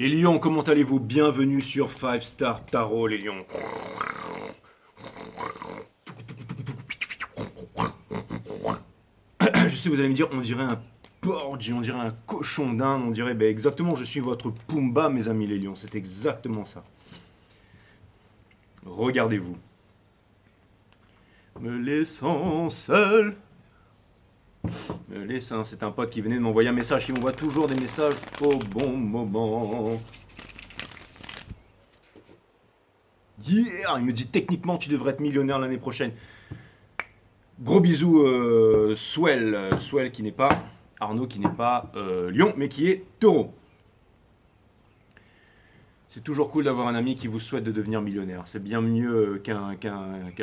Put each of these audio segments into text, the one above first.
Les lions, comment allez-vous? Bienvenue sur 5 Star Tarot, les lions. Je sais, vous allez me dire, on dirait un porc, on dirait un cochon d'Inde, on dirait, ben exactement, je suis votre Pumba, mes amis les lions, c'est exactement ça. Regardez-vous. Me laissant seul. Me laissant, c'est un pote qui venait de m'envoyer un message, qui m'envoie toujours des messages au bon moment. Yeah, il me dit techniquement tu devrais être millionnaire l'année prochaine. Gros bisous Swell qui n'est pas Arnaud, qui n'est pas Lion, mais qui est Taureau. C'est toujours cool d'avoir un ami qui vous souhaite de devenir millionnaire. C'est bien mieux qu'un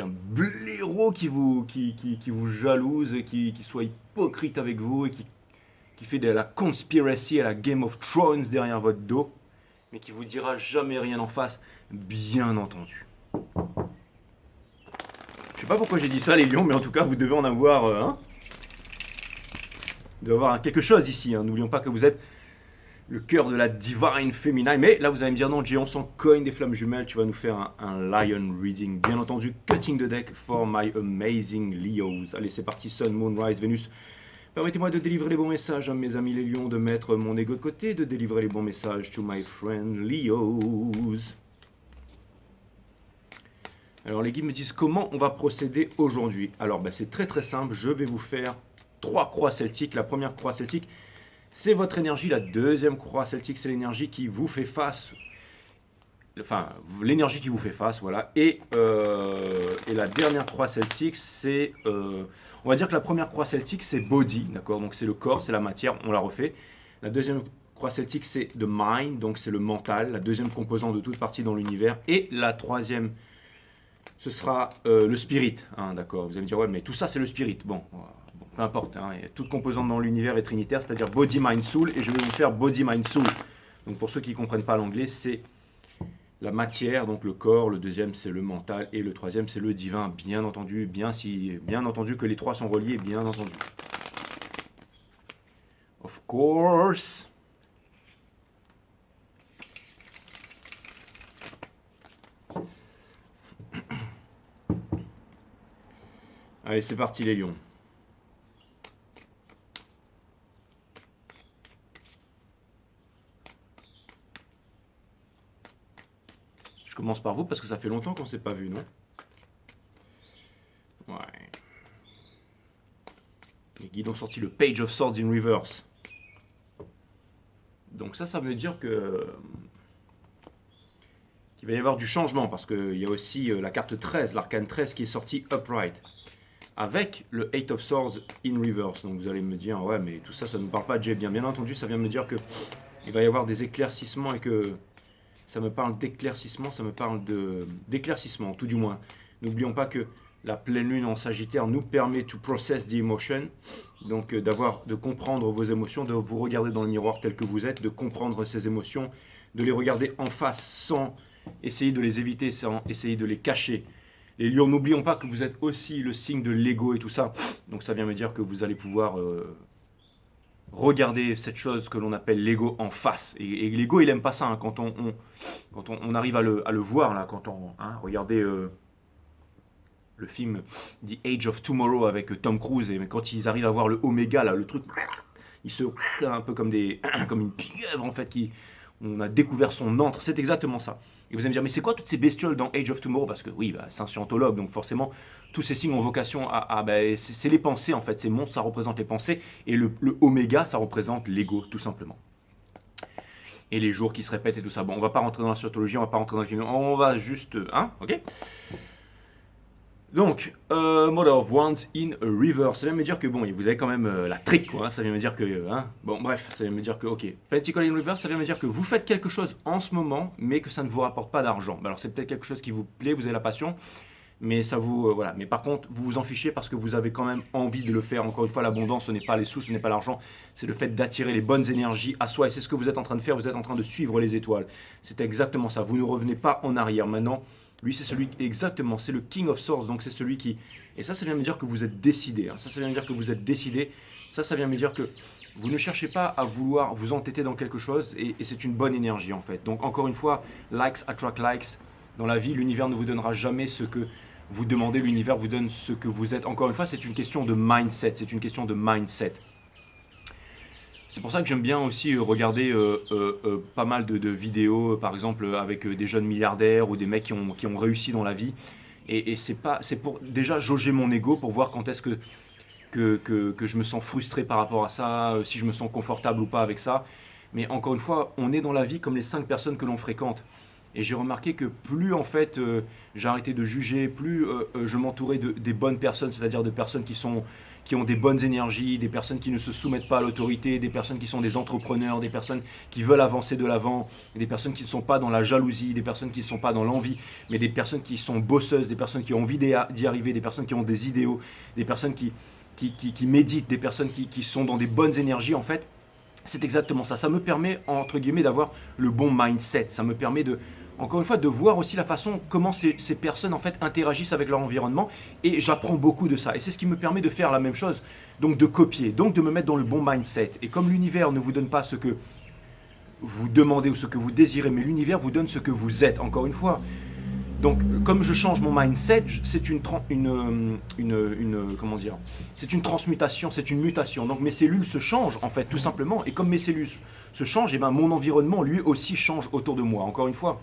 blaireau qui vous jalouse et qui soit hypocrite avec vous et qui fait de la conspiracy à la Game of Thrones derrière votre dos, mais qui vous dira jamais rien en face, bien entendu. Je sais pas pourquoi j'ai dit ça les lions, mais en tout cas vous devez en avoir, vous devez avoir quelque chose ici. N'oublions pas que vous êtes le cœur de la divine féminin. Mais là vous allez me dire non Jay, on s'en cogne des flammes jumelles, tu vas nous faire un lion reading. Bien entendu, cutting the deck for my amazing Leos. Allez c'est parti, Sun, Moon, Rise, Vénus. Permettez-moi de délivrer les bons messages à mes amis les lions, de mettre mon ego de côté, de délivrer les bons messages to my friend Leos. Alors les guides me disent comment on va procéder aujourd'hui. Alors c'est très très simple, je vais vous faire 3 croix celtiques. La première croix celtique, c'est votre énergie. La deuxième croix celtique, c'est l'énergie qui vous fait face. Enfin, l'énergie qui vous fait face, voilà. Et la dernière croix celtique, c'est... on va dire que la première croix celtique, c'est body, d'accord? Donc c'est le corps, c'est la matière, on la refait. La deuxième croix celtique, c'est the mind, donc c'est le mental, la deuxième composante de toute partie dans l'univers. Et la troisième, ce sera le spirit, d'accord? Vous allez me dire, ouais, mais tout ça, c'est le spirit. Bon, peu importe, toute composante dans l'univers est trinitaire, c'est-à-dire body, mind, soul, et je vais vous faire body, mind, soul. Donc pour ceux qui ne comprennent pas l'anglais, c'est la matière, donc le corps, le deuxième c'est le mental, et le troisième c'est le divin, bien entendu, bien entendu que les trois sont reliés, bien entendu. Of course. Allez, c'est parti les lions. Je commence par vous parce que ça fait longtemps qu'on ne s'est pas vu, non? Ouais. Les guides ont sorti le Page of Swords in Reverse. Donc ça veut dire que qu'il va y avoir du changement parce qu'il y a aussi la carte 13, l'arcane 13 qui est sortie upright. Avec le 8 of Swords in Reverse. Donc vous allez me dire, ouais mais tout ça, ça ne nous parle pas de Jay. Bien entendu, ça vient me dire que il va y avoir des éclaircissements et que ça me parle d'éclaircissement, ça me parle d'éclaircissement, tout du moins. N'oublions pas que la pleine lune en Sagittaire nous permet to process the emotion, donc de comprendre vos émotions, de vous regarder dans le miroir tel que vous êtes, de comprendre ces émotions, de les regarder en face sans essayer de les éviter, sans essayer de les cacher. Les lions, n'oublions pas que vous êtes aussi le signe de l'ego et tout ça, donc ça vient me dire que vous allez pouvoir regarder cette chose que l'on appelle l'ego en face. Et l'ego, il aime pas ça, quand on arrive à le voir, là, quand on... regardez le film The Age of Tomorrow avec Tom Cruise, et quand ils arrivent à voir le oméga, là, le truc, il se... un peu comme une pieuvre, en fait, on a découvert son antre, c'est exactement ça. Et vous allez me dire, mais c'est quoi toutes ces bestioles dans Age of Tomorrow? Parce que oui, c'est un scientologue, donc forcément, tous ces signes ont vocation c'est les pensées en fait, ces monstres, ça représente les pensées, et le oméga, ça représente l'ego, tout simplement. Et les jours qui se répètent et tout ça. Bon, on va pas rentrer dans la scientologie, on va pas rentrer dans le film, on va juste... ok. Donc, Mother of Wands in Reverse, ça vient me dire que bon, vous avez quand même la trick, quoi, ça vient me dire que, bon bref, ça vient me dire que, ok, Pentacle in Reverse, ça vient me dire que vous faites quelque chose en ce moment, mais que ça ne vous rapporte pas d'argent. Alors c'est peut-être quelque chose qui vous plaît, vous avez la passion, mais ça vous, voilà, mais par contre, vous vous en fichez parce que vous avez quand même envie de le faire. Encore une fois, l'abondance, ce n'est pas les sous, ce n'est pas l'argent, c'est le fait d'attirer les bonnes énergies à soi, et c'est ce que vous êtes en train de faire, vous êtes en train de suivre les étoiles. C'est exactement ça, vous ne revenez pas en arrière maintenant. Lui, c'est celui, exactement, c'est le King of Swords, donc c'est celui qui... Et ça vient me dire que vous êtes décidé, ça vient me dire que vous êtes décidé, ça vient me dire que Vous ne cherchez pas à vouloir vous entêter dans quelque chose et c'est une bonne énergie en fait. Donc encore une fois, likes attract likes. Dans la vie, l'univers ne vous donnera jamais ce que vous demandez, l'univers vous donne ce que vous êtes. Encore une fois, c'est une question de mindset, c'est une question de mindset. C'est pour ça que j'aime bien aussi regarder pas mal de vidéos, par exemple avec des jeunes milliardaires ou des mecs qui ont réussi dans la vie. Et c'est pour déjà jauger mon ego pour voir quand est-ce que je me sens frustré par rapport à ça, si je me sens confortable ou pas avec ça. Mais encore une fois, on est dans la vie comme les 5 personnes que l'on fréquente. Et j'ai remarqué que plus en fait j'arrêtais de juger, plus je m'entourais des bonnes personnes, c'est-à-dire de personnes qui ont des bonnes énergies, des personnes qui ne se soumettent pas à l'autorité, des personnes qui sont des entrepreneurs, des personnes qui veulent avancer de l'avant, des personnes qui ne sont pas dans la jalousie, des personnes qui ne sont pas dans l'envie, mais des personnes qui sont bosseuses, des personnes qui ont envie d'y arriver, des personnes qui ont des idéaux, des personnes qui méditent, des personnes qui sont dans des bonnes énergies en fait. C'est exactement ça. Ça me permet, entre guillemets, d'avoir le bon mindset. Ça me permet de, encore une fois, de voir aussi la façon comment ces personnes en fait interagissent avec leur environnement. Et j'apprends beaucoup de ça. Et c'est ce qui me permet de faire la même chose. Donc de copier, donc de me mettre dans le bon mindset. Et comme l'univers ne vous donne pas ce que vous demandez ou ce que vous désirez, mais l'univers vous donne ce que vous êtes. Encore une fois. Donc, comme je change mon mindset, c'est comment dire, c'est une transmutation, c'est une mutation. Donc, mes cellules se changent, en fait, tout simplement. Et comme mes cellules se changent, et ben, mon environnement, lui aussi, change autour de moi. Encore une fois,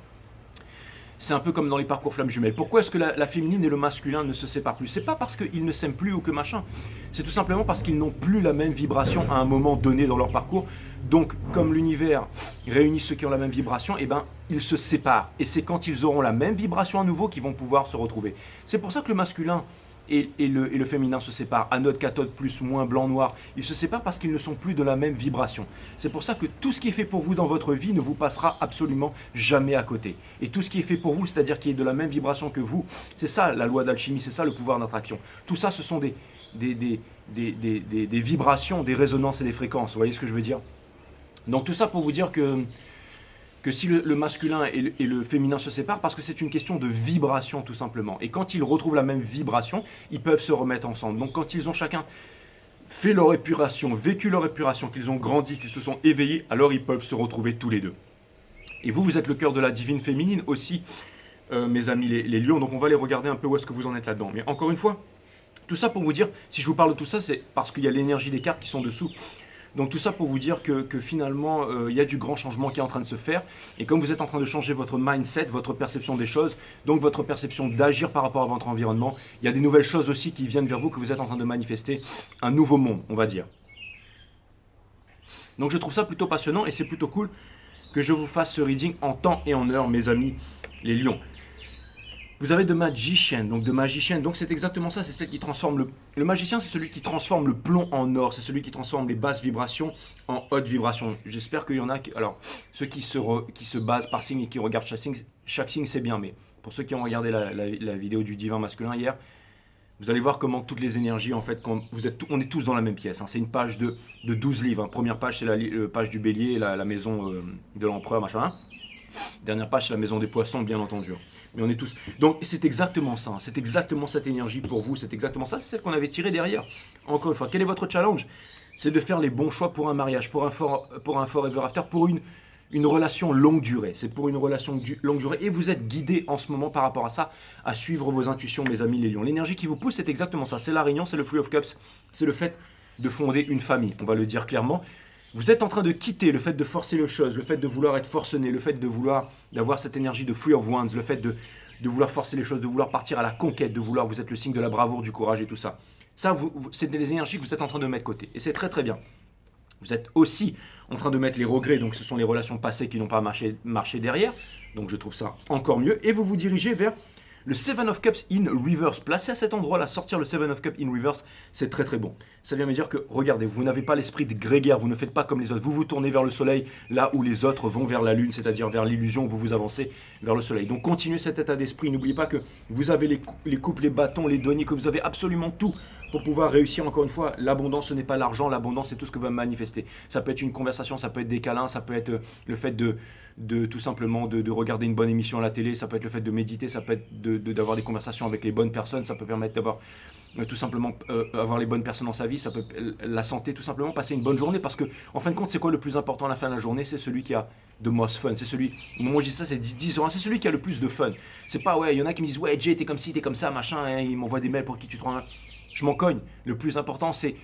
c'est un peu comme dans les parcours flammes jumelles. Pourquoi est-ce que la féminine et le masculin ne se séparent plus? C'est pas parce qu'ils ne s'aiment plus ou que machin. C'est tout simplement parce qu'ils n'ont plus la même vibration à un moment donné dans leur parcours. Donc, comme l'univers réunit ceux qui ont la même vibration, eh ben, ils se séparent. Et c'est quand ils auront la même vibration à nouveau qu'ils vont pouvoir se retrouver. C'est pour ça que le masculin et le féminin se séparent. Anode, cathode, plus, moins, blanc, noir. Ils se séparent parce qu'ils ne sont plus de la même vibration. C'est pour ça que tout ce qui est fait pour vous dans votre vie ne vous passera absolument jamais à côté. Et tout ce qui est fait pour vous, c'est-à-dire qui est de la même vibration que vous, c'est ça la loi d'alchimie, c'est ça le pouvoir d'attraction. Tout ça, ce sont des vibrations, des résonances et des fréquences. Vous voyez ce que je veux dire? Donc tout ça pour vous dire que si le masculin et le féminin se séparent, parce que c'est une question de vibration tout simplement. Et quand ils retrouvent la même vibration, ils peuvent se remettre ensemble. Donc quand ils ont chacun fait leur épuration, vécu leur épuration, qu'ils ont grandi, qu'ils se sont éveillés, alors ils peuvent se retrouver tous les deux. Et vous, vous êtes le cœur de la divine féminine aussi, mes amis les lions. Donc on va aller regarder un peu où est-ce que vous en êtes là-dedans. Mais encore une fois, tout ça pour vous dire, si je vous parle de tout ça, c'est parce qu'il y a l'énergie des cartes qui sont dessous. Donc tout ça pour vous dire que finalement, il y a du grand changement qui est en train de se faire. Et comme vous êtes en train de changer votre mindset, votre perception des choses, donc votre perception d'agir par rapport à votre environnement, il y a des nouvelles choses aussi qui viennent vers vous, que vous êtes en train de manifester. Un nouveau monde, on va dire. Donc je trouve ça plutôt passionnant et c'est plutôt cool que je vous fasse ce reading en temps et en heure, mes amis les lions. Vous avez de magicien, donc c'est exactement ça, c'est celle qui transforme le magicien, c'est celui qui transforme le plomb en or, c'est celui qui transforme les basses vibrations en hautes vibrations. J'espère qu'il y en a, alors ceux qui se basent par signe et qui regardent chaque signe, c'est bien, mais pour ceux qui ont regardé la vidéo du divin masculin hier, vous allez voir comment toutes les énergies, en fait, quand on est tous dans la même pièce, hein. C'est une page de 12 livres, hein. Première page, c'est la page du bélier, la maison de l'empereur, machin, hein. Dernière page, c'est la maison des poissons, bien entendu. Mais on est tous. Donc, c'est exactement ça. C'est exactement cette énergie pour vous. C'est exactement ça. C'est celle qu'on avait tirée derrière. Encore une fois, quel est votre challenge? C'est de faire les bons choix pour un mariage, pour un forever after, pour une relation longue durée. C'est pour une relation longue durée. Et vous êtes guidé en ce moment par rapport à ça, à suivre vos intuitions, mes amis les lions. L'énergie qui vous pousse, c'est exactement ça. C'est la réunion, c'est le Three of Cups. C'est le fait de fonder une famille. On va le dire clairement. Vous êtes en train de quitter le fait de forcer les choses, le fait de vouloir être forcené, le fait de vouloir d'avoir cette énergie de Three of Wands, le fait de vouloir forcer les choses, de vouloir partir à la conquête, vous êtes le signe de la bravoure, du courage et tout ça. Ça, c'est des énergies que vous êtes en train de mettre de côté. Et c'est très très bien. Vous êtes aussi en train de mettre les regrets, donc ce sont les relations passées qui n'ont pas marché derrière. Donc je trouve ça encore mieux. Et vous vous dirigez vers le Seven of Cups in reverse. Placé à cet endroit-là, sortir le Seven of Cups in reverse, c'est très très bon. Ça vient me dire que, regardez, vous n'avez pas l'esprit de grégaire, vous ne faites pas comme les autres. Vous vous tournez vers le soleil, là où les autres vont vers la lune, c'est-à-dire vers l'illusion, vous avancez vers le soleil. Donc continuez cet état d'esprit. N'oubliez pas que vous avez les coupes, les bâtons, les deniers, que vous avez absolument tout pour pouvoir réussir. Encore une fois, l'abondance, ce n'est pas l'argent, l'abondance, c'est tout ce que vous manifester. Ça peut être une conversation, ça peut être des câlins, ça peut être le fait de tout simplement de regarder une bonne émission à la télé, ça peut être le fait de méditer, ça peut être d'avoir des conversations avec les bonnes personnes, ça peut permettre tout simplement avoir les bonnes personnes dans sa vie, ça peut la santé, tout simplement passer une bonne journée, parce que en fin de compte, c'est quoi le plus important à la fin de la journée? C'est celui qui a de most fun, c'est celui, moi je dis ça, c'est 10 ans, c'est celui qui a le plus de fun. C'est pas, ouais, il y en a qui me disent, ouais, Jay, t'es comme ci, t'es comme ça, machin, hein, ils m'envoient des mails pour qui tu te rends. Je m'en cogne. Le plus important, c'est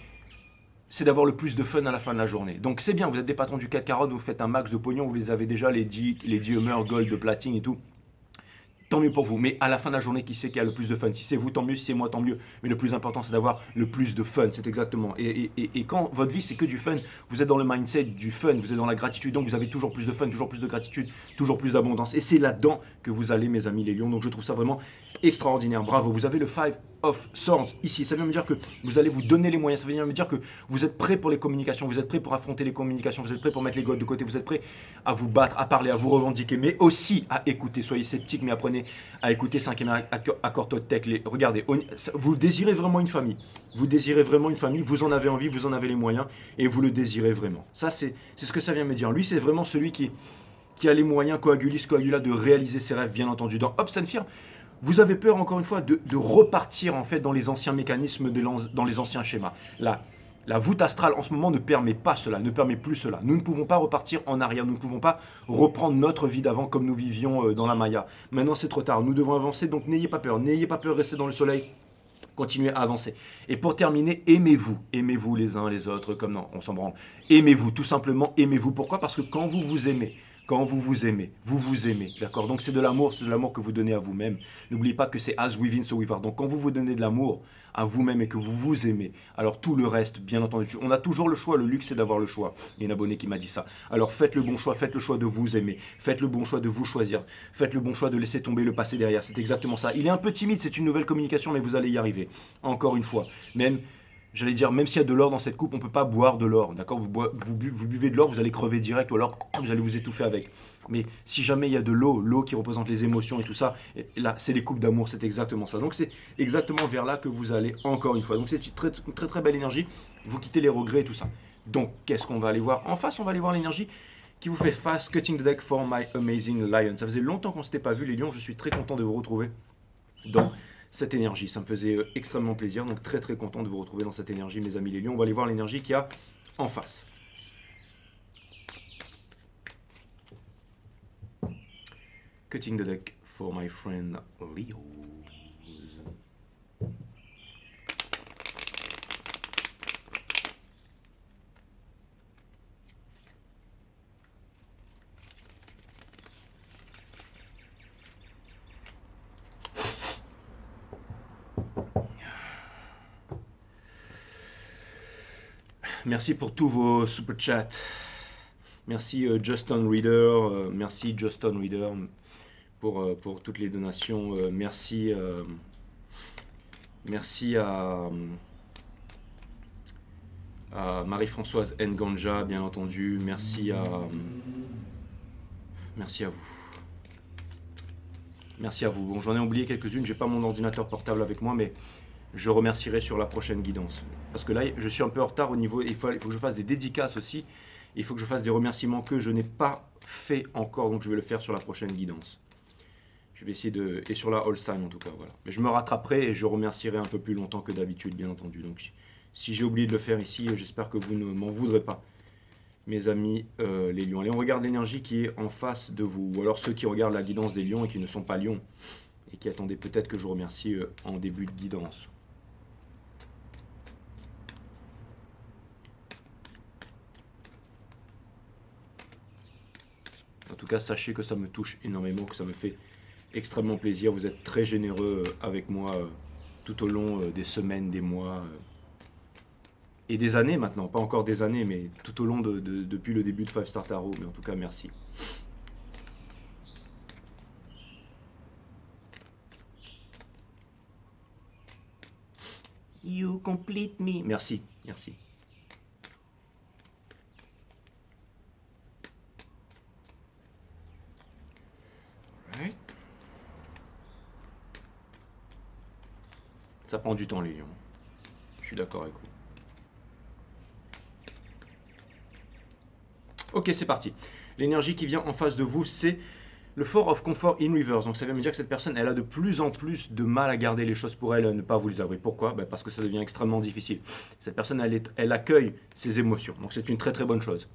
d'avoir le plus de fun à la fin de la journée. Donc c'est bien, vous êtes des patrons du 4 carottes, vous faites un max de pognon, vous les avez déjà, les 10 Hummer, Gold, de platine et tout. Tant mieux pour vous. Mais à la fin de la journée, qui c'est qui a le plus de fun? Si c'est vous, tant mieux. Si c'est moi, tant mieux. Mais le plus important, c'est d'avoir le plus de fun. C'est exactement. Et quand votre vie, c'est que du fun, vous êtes dans le mindset du fun, vous êtes dans la gratitude. Donc vous avez toujours plus de fun, toujours plus de gratitude, toujours plus d'abondance. Et c'est là-dedans que vous allez, mes amis les lions. Donc je trouve ça vraiment extraordinaire. Bravo. Vous avez le 5 of Swords ici. Ça vient me dire que vous allez vous donner les moyens. Ça vient me dire que vous êtes prêt pour les communications. Vous êtes prêt pour affronter les communications. Vous êtes prêt pour mettre les godes de côté. Vous êtes prêt à vous battre, à parler, à vous revendiquer, mais aussi à écouter. Soyez sceptiques, mais apprenez à écouter 5e accord Toltec. Regardez, vous désirez vraiment une famille. Vous désirez vraiment une famille. Vous en avez envie, vous en avez les moyens et vous le désirez vraiment. Ça, c'est ce que ça vient me dire. Lui, c'est vraiment celui qui a les moyens, coagulis, coagula, de réaliser ses rêves, bien entendu. Dans Hobbes and Fear, vous avez peur, encore une fois, de repartir en fait dans les anciens mécanismes, dans les anciens schémas. La voûte astrale en ce moment ne permet pas cela, ne permet plus cela. Nous ne pouvons pas repartir en arrière, nous ne pouvons pas reprendre notre vie d'avant comme nous vivions dans la Maya. Maintenant c'est trop tard, nous devons avancer, donc n'ayez pas peur, restez dans le soleil, continuez à avancer. Et pour terminer, aimez-vous les uns les autres, comme non, on s'en branle. Aimez-vous, tout simplement aimez-vous. Pourquoi? Parce que quand vous vous aimez, vous vous aimez, d'accord? Donc c'est de l'amour que vous donnez à vous-même. N'oubliez pas que c'est as within, so without. Donc quand vous vous donnez de l'amour à vous-même et que vous vous aimez, alors tout le reste, bien entendu, on a toujours le choix, le luxe c'est d'avoir le choix. Il y a un abonné qui m'a dit ça. Alors faites le bon choix, faites le choix de vous aimer, faites le bon choix de vous choisir, faites le bon choix de laisser tomber le passé derrière, c'est exactement ça. Il est un peu timide, c'est une nouvelle communication, mais vous allez y arriver. Encore une fois, j'allais dire, même s'il y a de l'or dans cette coupe, on ne peut pas boire de l'or, d'accord? Vous buvez de l'or, vous allez crever direct, ou alors vous allez vous étouffer avec. Mais si jamais il y a de l'eau qui représente les émotions et tout ça, et là, c'est les coupes d'amour, c'est exactement ça. Donc c'est exactement vers là que vous allez, encore une fois. Donc c'est une très, très très belle énergie, vous quittez les regrets et tout ça. Donc qu'est-ce qu'on va aller voir? En face, on va aller voir l'énergie qui vous fait face, Cutting the Deck for My Amazing Lion. Ça faisait longtemps qu'on ne s'était pas vu, les lions, je suis très content de vous retrouver dans cette énergie. Ça me faisait extrêmement plaisir, donc très très content de vous retrouver dans cette énergie, mes amis les lions. On va aller voir l'énergie qu'il y a en face. Cutting the deck for my friend Leo. Merci pour tous vos super chats. Merci Justin Reader, merci Justin Reader pour toutes les donations. Merci à Marie-Françoise Nganja, bien entendu. Merci à vous. Merci à vous. Bon, j'en ai oublié quelques-unes. J'ai pas mon ordinateur portable avec moi, mais je remercierai sur la prochaine guidance. Parce que là, je suis un peu en retard au niveau. Il faut que je fasse des dédicaces aussi. Il faut que je fasse des remerciements que je n'ai pas fait encore. Donc je vais le faire sur la prochaine guidance. Je vais essayer de. Et sur la Holstein en tout cas. Voilà. Mais je me rattraperai et je remercierai un peu plus longtemps que d'habitude, bien entendu. Donc si j'ai oublié de le faire ici, j'espère que vous ne m'en voudrez pas, mes amis les lions. Allez, on regarde l'énergie qui est en face de vous. Ou alors ceux qui regardent la guidance des lions et qui ne sont pas lions. Et qui attendaient peut-être que je remercie en début de guidance. En tout cas, sachez que ça me touche énormément, que ça me fait extrêmement plaisir. Vous êtes très généreux avec moi tout au long des semaines, des mois et des années maintenant. Pas encore des années, mais tout au long depuis le début de 5 Star Tarot. Mais en tout cas, merci. You complete me. Merci, merci. Right. Ça prend du temps, les lions. Je suis d'accord avec vous. Ok, c'est parti. L'énergie qui vient en face de vous, c'est Le Four of Comfort in Reverse, donc ça veut me dire que cette personne, elle a de plus en plus de mal à garder les choses pour elle, à ne pas vous les avouer. Pourquoi? Parce que ça devient extrêmement difficile. Cette personne, elle accueille ses émotions, donc c'est une très très bonne chose.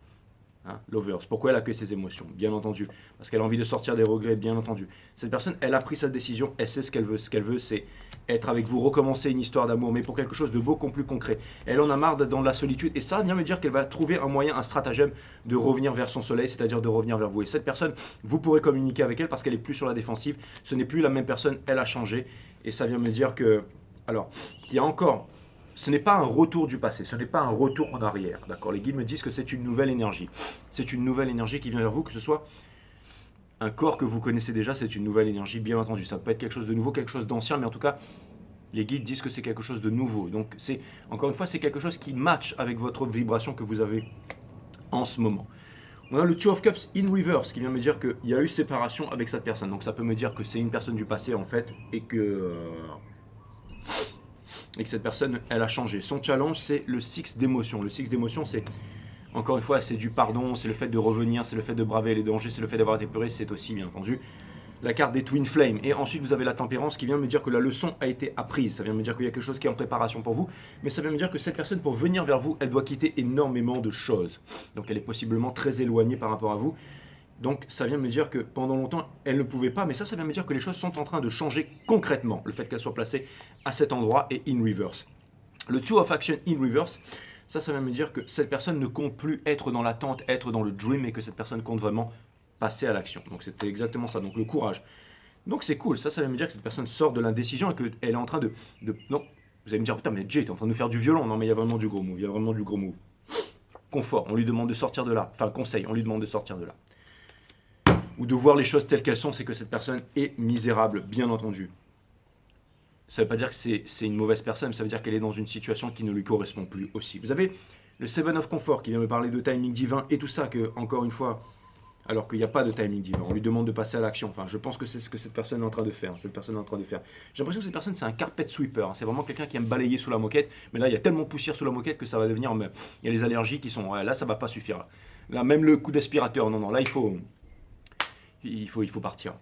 Hein, Lovers. Pourquoi elle accueille ses émotions? Bien entendu. Parce qu'elle a envie de sortir des regrets, bien entendu. Cette personne, elle a pris sa décision, elle sait ce qu'elle veut. Ce qu'elle veut, c'est être avec vous, recommencer une histoire d'amour, mais pour quelque chose de beaucoup plus concret. Elle en a marre d'être dans la solitude, et ça vient me dire qu'elle va trouver un moyen, un stratagème de revenir vers son soleil, c'est-à-dire de revenir vers vous. Et cette personne, vous pourrez communiquer avec elle parce qu'elle est plus sur la défensive. Ce n'est plus la même personne, elle a changé. Et ça vient me dire que, alors, il y a encore ce n'est pas un retour du passé, ce n'est pas un retour en arrière. D'accord? Les guides me disent que c'est une nouvelle énergie. C'est une nouvelle énergie qui vient vers vous, que ce soit un corps que vous connaissez déjà, c'est une nouvelle énergie, bien entendu. Ça peut être quelque chose de nouveau, quelque chose d'ancien, mais en tout cas, les guides disent que c'est quelque chose de nouveau. Donc, c'est encore une fois, c'est quelque chose qui match avec votre vibration que vous avez en ce moment. On a le Two of Cups in reverse qui vient me dire qu'il y a eu séparation avec cette personne. Donc, ça peut me dire que c'est une personne du passé en fait et que cette personne, elle a changé. Son challenge, c'est le six d'émotion. Le six d'émotion, c'est, encore une fois, c'est du pardon, c'est le fait de revenir, c'est le fait de braver les dangers, c'est le fait d'avoir été puré, c'est aussi, bien entendu, la carte des Twin Flames. Et ensuite, vous avez la tempérance qui vient me dire que la leçon a été apprise. Ça vient me dire qu'il y a quelque chose qui est en préparation pour vous. Mais ça vient me dire que cette personne, pour venir vers vous, elle doit quitter énormément de choses. Donc, elle est possiblement très éloignée par rapport à vous. Donc ça vient me dire que pendant longtemps, elle ne pouvait pas, mais ça vient me dire que les choses sont en train de changer concrètement, le fait qu'elle soit placée à cet endroit et in reverse. Le Two of Action in reverse, ça vient me dire que cette personne ne compte plus être dans l'attente, être dans le dream, et que cette personne compte vraiment passer à l'action. Donc c'était exactement ça, donc le courage. Donc c'est cool, ça vient me dire que cette personne sort de l'indécision et qu'elle est en train de... Non, vous allez me dire, putain mais Jay, t'es en train de nous faire du violon. Non mais il y a vraiment du gros move, il y a vraiment du gros move. Confort, on lui demande de sortir de là. Enfin conseil, on lui demande de sortir de là. Ou de voir les choses telles qu'elles sont, c'est que cette personne est misérable, bien entendu. Ça ne veut pas dire que c'est une mauvaise personne, ça veut dire qu'elle est dans une situation qui ne lui correspond plus aussi. Vous avez le Seven of Comfort qui vient me parler de timing divin et tout ça, que, encore une fois, alors qu'il n'y a pas de timing divin, on lui demande de passer à l'action. Enfin, je pense que c'est ce que cette personne est en train de faire. J'ai l'impression que cette personne, c'est un carpet sweeper. C'est vraiment quelqu'un qui aime balayer sous la moquette, mais là, il y a tellement de poussière sous la moquette que ça va devenir... Il y a les allergies qui sont... Là, ça ne va pas suffire. Là, même le coup d'aspirateur, non, là, il faut partir.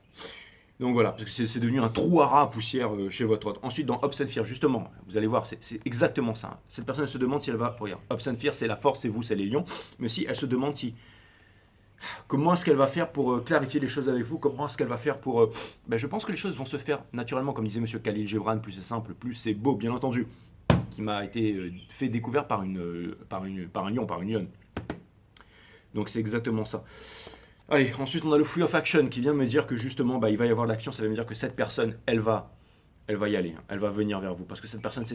Donc voilà, parce que c'est devenu un trou à rat à poussière chez votre hôte. Ensuite, dans Ops and Fear, justement, vous allez voir, c'est exactement ça. Cette personne elle se demande si elle va... Regarde, Ops and Fear, c'est la force, c'est vous, c'est les lions. Mais aussi, elle se demande si... Comment est-ce qu'elle va faire pour clarifier les choses avec vous? Comment est-ce qu'elle va faire pour... je pense que les choses vont se faire naturellement, comme disait Monsieur Khalil Gibran, plus c'est simple, plus c'est beau, bien entendu. Qui m'a été fait découvert par un lion, par une lionne. Donc c'est exactement ça. Allez, ensuite on a le Free of Action qui vient me dire que justement il va y avoir l'action, ça va me dire que cette personne, elle va y aller, hein, elle va venir vers vous. Parce que cette personne,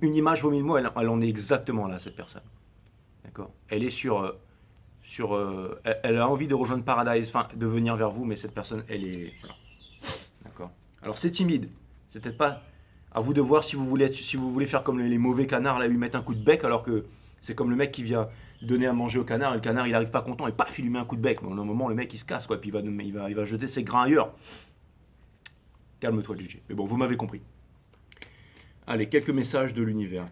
une image vaut mille mots, elle en est exactement là, cette personne. D'accord? Elle est elle a envie de rejoindre Paradise, enfin de venir vers vous, mais cette personne, elle est... Voilà. D'accord? Alors c'est timide, c'est peut-être pas à vous de voir si vous voulez faire comme les mauvais canards, là, lui mettre un coup de bec, alors que c'est comme le mec qui vient donner à manger au canard, et le canard il arrive pas content, et paf, il lui met un coup de bec. Bon, à un moment, le mec il se casse, quoi, puis il va jeter ses grains ailleurs. Calme-toi, DJ. Mais bon, vous m'avez compris. Allez, quelques messages de l'univers.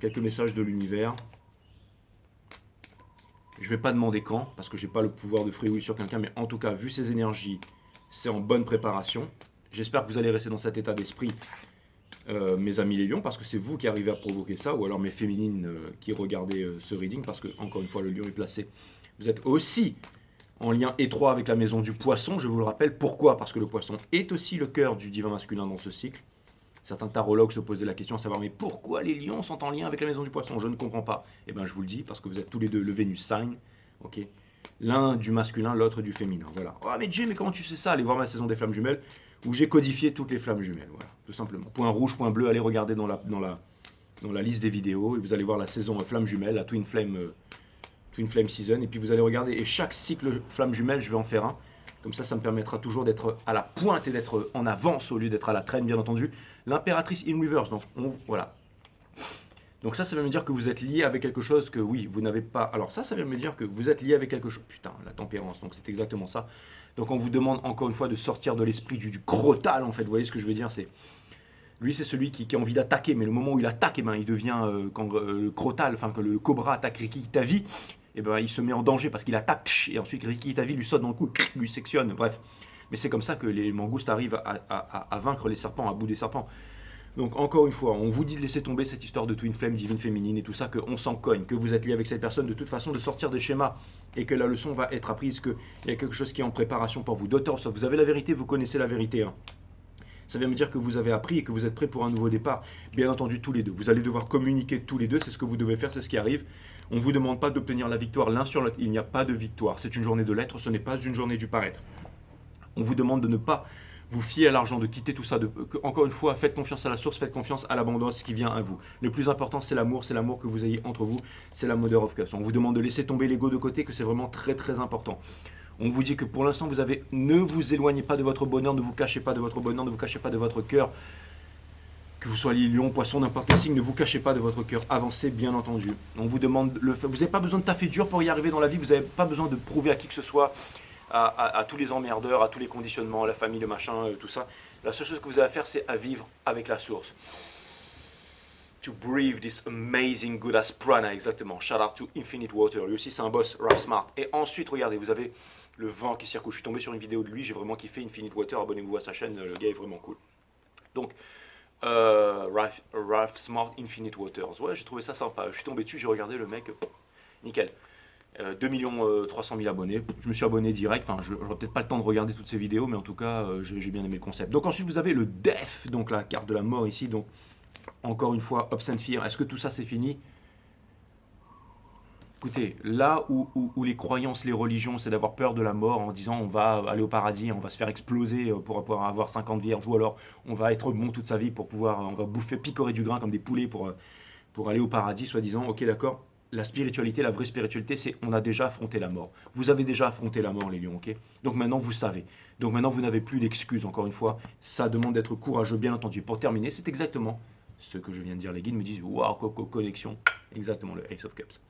Je vais pas demander quand, parce que j'ai pas le pouvoir de free will sur quelqu'un, mais en tout cas, vu ces énergies, c'est en bonne préparation. J'espère que vous allez rester dans cet état d'esprit, mes amis les lions, parce que c'est vous qui arrivez à provoquer ça, ou alors mes féminines qui regardez ce reading, parce que, encore une fois, le lion est placé. Vous êtes aussi en lien étroit avec la maison du poisson, je vous le rappelle. Pourquoi? Parce que le poisson est aussi le cœur du divin masculin dans ce cycle. Certains tarologues se posaient la question à savoir, mais pourquoi les lions sont en lien avec la maison du poisson? Je ne comprends pas. Eh bien, je vous le dis, parce que vous êtes tous les deux le Vénus sign, ok? L'un du masculin, l'autre du féminin, voilà. Oh, mais Jay, mais comment tu sais ça? Allez voir ma saison des flammes jumelles, où j'ai codifié toutes les flammes jumelles, voilà, tout simplement. Point rouge, point bleu, allez regarder dans la liste des vidéos, et vous allez voir la saison flamme jumelle, la Twin Flame Season, et puis vous allez regarder, et chaque cycle flamme jumelle, je vais en faire un. Comme ça me permettra toujours d'être à la pointe et d'être en avance au lieu d'être à la traîne, bien entendu. L'impératrice in reverse, donc voilà. Donc ça veut me dire que vous êtes lié avec quelque chose que, oui, vous n'avez pas... Alors ça veut me dire que vous êtes lié avec quelque chose... Putain, la tempérance, donc c'est exactement ça. Donc on vous demande encore une fois de sortir de l'esprit du crotal, en fait. Vous voyez ce que je veux dire? Lui, c'est celui qui a envie d'attaquer, mais le moment où il attaque, il devient, quand le crotal, enfin que le cobra attaque Riki Tavi, il se met en danger parce qu'il attaque, et ensuite Riki Tavi lui saute dans le cou, lui sectionne, bref. Mais c'est comme ça que les mangoustes arrivent à vaincre les serpents, à bout des serpents. Donc encore une fois, on vous dit de laisser tomber cette histoire de Twin Flame, divine féminine et tout ça, qu'on s'en cogne, que vous êtes lié avec cette personne de toute façon, de sortir des schémas et que la leçon va être apprise, qu'il y a quelque chose qui est en préparation pour vous. Docteur, vous avez la vérité, vous connaissez la vérité. Hein. Ça vient me dire que vous avez appris et que vous êtes prêts pour un nouveau départ. Bien entendu, tous les deux. Vous allez devoir communiquer tous les deux, c'est ce que vous devez faire, c'est ce qui arrive. On ne vous demande pas d'obtenir la victoire l'un sur l'autre, il n'y a pas de victoire. C'est une journée de l'être, ce n'est pas une journée du paraître. On vous demande de ne pas vous fier à l'argent, de quitter tout ça. Encore une fois, faites confiance à la source, faites confiance à l'abondance qui vient à vous. Le plus important, c'est l'amour que vous ayez entre vous, c'est la Mother of Cups. On vous demande de laisser tomber l'ego de côté, que c'est vraiment très très important. On vous dit que pour l'instant, ne vous éloignez pas de votre bonheur, ne vous cachez pas de votre bonheur, ne vous cachez pas de votre cœur. Que vous soyez lion, poisson, n'importe quel signe, ne vous cachez pas de votre cœur. Avancez, bien entendu. On vous demande vous n'avez pas besoin de taffer dur pour y arriver dans la vie, vous n'avez pas besoin de prouver à qui que ce soit, à tous les emmerdeurs, à tous les conditionnements, la famille, le machin, tout ça. La seule chose que vous avez à faire, c'est à vivre avec la source. To breathe this amazing good as prana, exactement. Shout out to Infinite Water. Lui aussi, c'est un boss, Ralph Smart. Et ensuite, regardez, vous avez le vent qui circule. Je suis tombé sur une vidéo de lui, j'ai vraiment kiffé Infinite Water. Abonnez-vous à sa chaîne, le gars est vraiment cool. Donc, Ralph Smart Infinite Waters. Ouais, j'ai trouvé ça sympa. Je suis tombé dessus, j'ai regardé le mec, nickel. 2 300 000 abonnés. Je me suis abonné direct. Enfin, je n'aurai peut-être pas le temps de regarder toutes ces vidéos, mais en tout cas, j'ai bien aimé le concept. Donc ensuite, vous avez le Death, donc la carte de la mort ici. Donc, encore une fois, Hopes and Fear. Est-ce que tout ça, c'est fini? Écoutez, là où les croyances, les religions, c'est d'avoir peur de la mort en disant on va aller au paradis, on va se faire exploser pour pouvoir avoir 50 vierges, ou alors on va être bon toute sa vie pour pouvoir, on va bouffer, picorer du grain comme des poulets pour aller au paradis, soi-disant, ok d'accord. La spiritualité, la vraie spiritualité, c'est on a déjà affronté la mort. Vous avez déjà affronté la mort, les lions, ok? Donc maintenant, vous savez. Donc maintenant, vous n'avez plus d'excuses, encore une fois. Ça demande d'être courageux, bien entendu. Pour terminer, c'est exactement ce que je viens de dire. Les guides me disent, waouh, connexion. Exactement, le Ace of Cups.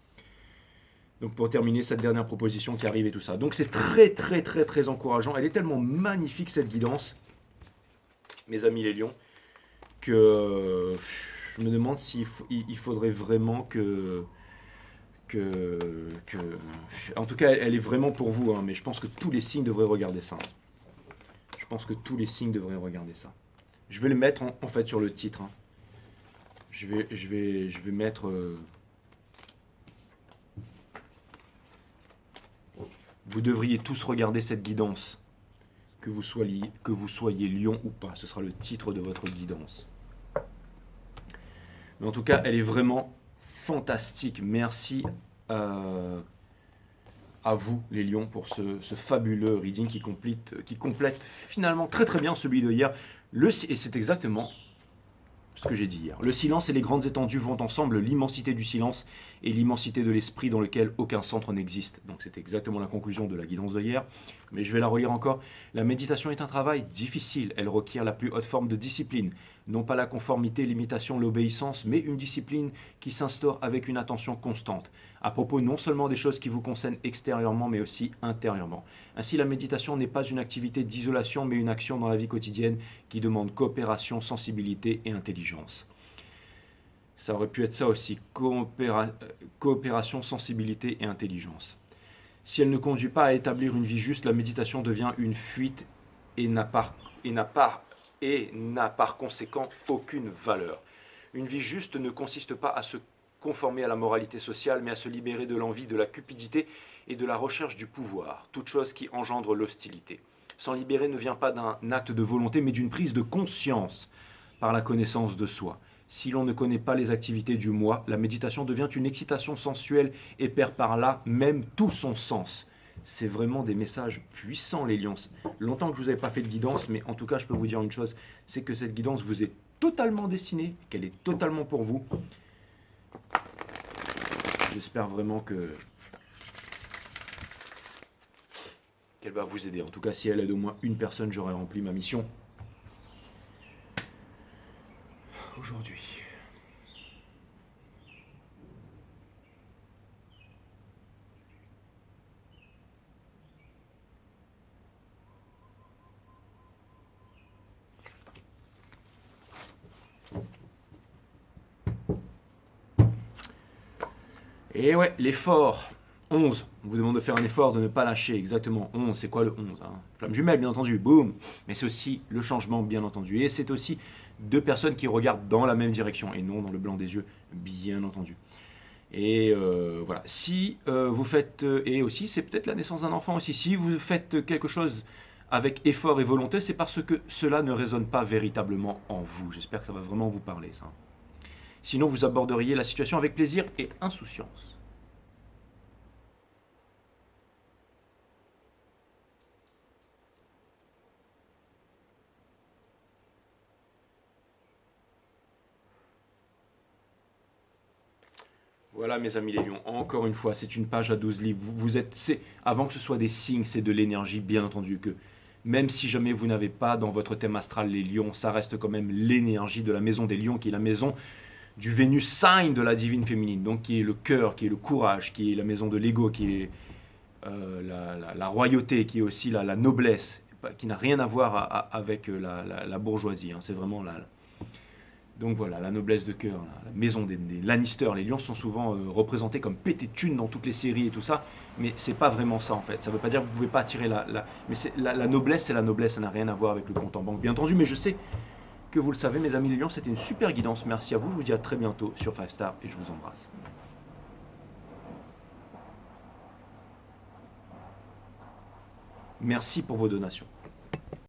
Donc pour terminer, cette dernière proposition qui arrive et tout ça. Donc c'est très, très, très, très encourageant. Elle est tellement magnifique, cette guidance, mes amis les lions, que je me demande s'il faudrait vraiment en tout cas, elle est vraiment pour vous, hein, mais je pense que tous les signes devraient regarder ça. Je pense que tous les signes devraient regarder ça. Je vais le mettre en fait sur le titre. Hein. Je vais mettre... Vous devriez tous regarder cette guidance, que vous soyez lion ou pas. Ce sera le titre de votre guidance. Mais en tout cas, elle est vraiment fantastique. Merci à vous, les lions, pour ce fabuleux reading qui complète finalement très très bien celui de hier. Et c'est exactement ce que j'ai dit hier. Le silence et les grandes étendues vont ensemble, l'immensité du silence et l'immensité de l'esprit dans lequel aucun centre n'existe. Donc c'est exactement la conclusion de la guidance de hier, mais je vais la relire encore. La méditation est un travail difficile, elle requiert la plus haute forme de discipline, non pas la conformité, l'imitation, l'obéissance, mais une discipline qui s'instaure avec une attention constante, à propos non seulement des choses qui vous concernent extérieurement, mais aussi intérieurement. Ainsi, la méditation n'est pas une activité d'isolation, mais une action dans la vie quotidienne qui demande coopération, sensibilité et intelligence. Ça aurait pu être ça aussi, coopération, sensibilité et intelligence. Si elle ne conduit pas à établir une vie juste, la méditation devient une fuite et n'a par conséquent aucune valeur. Une vie juste ne consiste pas à se conformer à la moralité sociale, mais à se libérer de l'envie, de la cupidité et de la recherche du pouvoir, toute chose qui engendre l'hostilité. S'en libérer ne vient pas d'un acte de volonté, mais d'une prise de conscience par la connaissance de soi. Si l'on ne connaît pas les activités du moi, la méditation devient une excitation sensuelle et perd par là même tout son sens. C'est vraiment des messages puissants, les lions. Longtemps que je ne vous avais pas fait de guidance, mais en tout cas, je peux vous dire une chose, c'est que cette guidance vous est totalement destinée, qu'elle est totalement pour vous. J'espère vraiment qu'elle va vous aider. En tout cas, si elle aide au moins une personne, j'aurai rempli ma mission aujourd'hui. Et ouais, l'effort. 11, on vous demande de faire un effort, de ne pas lâcher, exactement. 11, c'est quoi le 11 hein? Flamme jumelle, bien entendu, boum. Mais c'est aussi le changement, bien entendu. Et c'est aussi deux personnes qui regardent dans la même direction et non dans le blanc des yeux, bien entendu. Et voilà, si vous faites, et aussi c'est peut-être la naissance d'un enfant aussi, si vous faites quelque chose avec effort et volonté, c'est parce que cela ne résonne pas véritablement en vous. J'espère que ça va vraiment vous parler, ça. Sinon, vous aborderiez la situation avec plaisir et insouciance. Voilà mes amis les lions, encore une fois, c'est une page à 12 livres. Vous êtes, avant que ce soit des signes, c'est de l'énergie, bien entendu, que même si jamais vous n'avez pas dans votre thème astral les lions, ça reste quand même l'énergie de la maison des lions, qui est la maison du Vénus sign de la divine féminine, donc qui est le cœur, qui est le courage, qui est la maison de l'ego, qui est la royauté, qui est aussi la noblesse, qui n'a rien à voir avec la bourgeoisie. Hein. C'est vraiment donc voilà, la noblesse de cœur, la maison des Lannister. Les lions sont souvent représentés comme pétés de thunes dans toutes les séries et tout ça, mais c'est pas vraiment ça en fait. Ça veut pas dire que vous pouvez pas attirer mais la noblesse, c'est la noblesse, ça n'a rien à voir avec le compte en banque, bien entendu. Mais je sais que vous le savez, mes amis les lions, c'était une super guidance. Merci à vous. Je vous dis à très bientôt sur 5 Star et je vous embrasse. Merci pour vos donations.